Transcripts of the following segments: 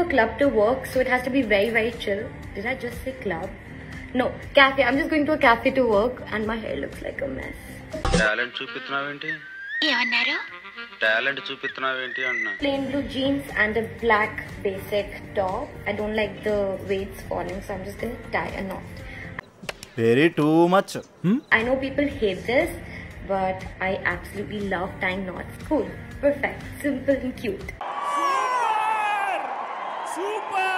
a club to work, so it has to be very, very chill. Did I just say club? No, cafe. I'm just going to a cafe to work and my hair looks like a mess. Talent చూపిస్తున్నావేంటి? ఏమన్నారు? Talent చూపిస్తున్నావేంటి అన్నా. Plain blue jeans and a black basic top. I don't like the weights falling, so I'm just going to tie a knot. Very too much. I know people hate this, but I absolutely love tying knots. Cool, perfect, simple and cute. Super!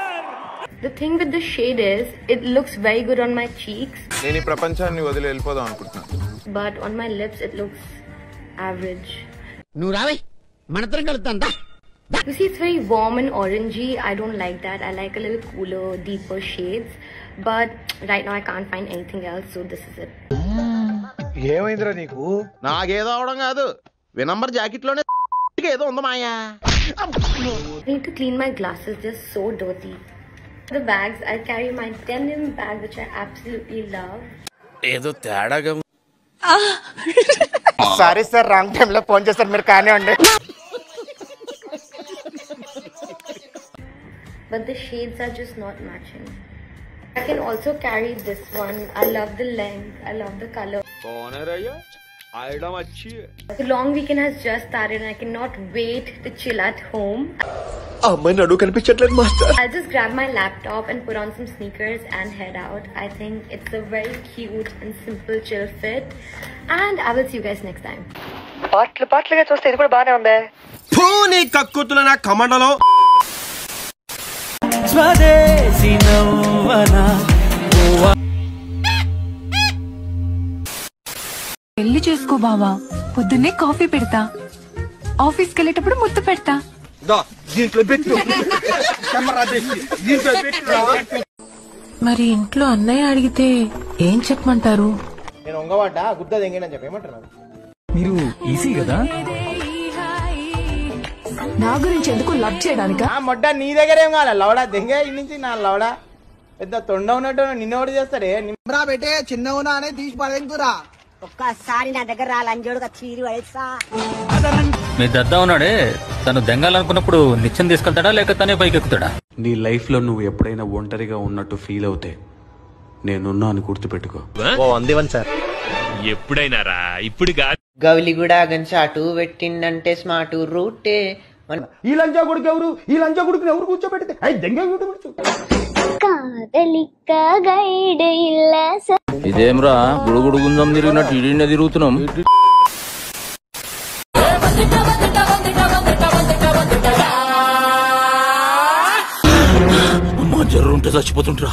The thing with the shade is, it looks very good on my cheeks. నేను ఈ ప్రపంచాన్ని వదిలి వెళ్ళిపోదాం అనుకుంటున్నా. But on my lips, it looks average. నువ్వు రావే మనత్రం కలుద్దాందా. You see, it's very warm and orangey. I don't like that. I like a little cooler, deeper shades. But right now I can't find anything else, so this is it. ఏమైందిరా నీకు? నాకేదో అవడం కాదు, వినంబర్ jacket లోనే ఏదో ఉంది మాయా. I need to clean my glasses, they're so dirty. The bags, I carry my denim bag, which I absolutely love. ఏదో తేడాగా. సారీ సార్, రాంగ్ టైం లో ఫోన్ చేశారు, మీరు కానివ్వండి. But the shades are just not matching. I can also carry this one. I love the length, I love the color. The long weekend has just started and I cannot wait to chill at home. I'll just grab my laptop and put on some sneakers and head out. I think it's a very cute and simple chill fit, and I will see you guys next time. పాటలుగా చూస్తే ఇది కూడా బానే ఉంది. పూని కక్కుతుల నా కమండలో స్వదేశీ నవ్వనా పెళ్లి చేసుకో బావా, పొద్దున్నే కాఫీ పెడతా, ఆఫీస్కి వెళ్ళేటప్పుడు ముద్దు పెడతా. మరి ఇంట్లో అన్నయ్య అడిగితే ఏం చెప్పమంటారు? నేను ఒంగవాట గుద్ద దెంగేనని చెప్పి ఏమంటున్నారు? మీరు ఈజీ కదా నా గురించి ఎందుకు లవ్ చేయడానికా? మొడ్డ నీ దగ్గర ఏం కావాలి? లవడా దెంగే ఈ నుంచి నా లవడా పెద్ద తొండ ఉన్నట్టు నిన్నోడు చేస్తారే. నిమ్రా పెట్టే చిన్న ఉన్నా అనే తీసి పడేందురా. ఒక్కసారి నా దగ్గర లంజోడుగా చీరి పడేస్తా. మీ దద్ద ఉన్నాడే, తను దెంగాలనుకున్నప్పుడు నిత్యం తీసుకెళ్తాడా లేక తనే పైకి ఎక్కుతాడా? నీ లైఫ్ లో నువ్వు ఎప్పుడైనా ఒంటరిగా ఉన్నట్టు ఫీల్ అవుతే నేనున్నా అని గుర్తుపెట్టుకో. సార్ ఎప్పుడైనా రా, ఇప్పుడు గౌలిగూడ గంచి అటు పెట్టిండంటే స్మార్ట్ రూటే. ఈ లంచా కొడుకు ఎవరు? ఈ లంచా కొడుకుని ఎవరు కూర్చోబెడితే ఇదేమ్రా గుడుగుడు గుంజం తిరిగినట్టు ఇడినే తిరుగుతున్నాం. అమ్మా జర్రుంటే చచ్చిపోతుంటరా.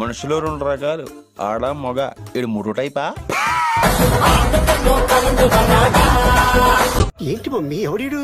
మనుషులు రెండు రకాలు, ఆడ మగ. ఇడు మూడు టైపా? ఏంటి మమ్మీ ఎవడీడు?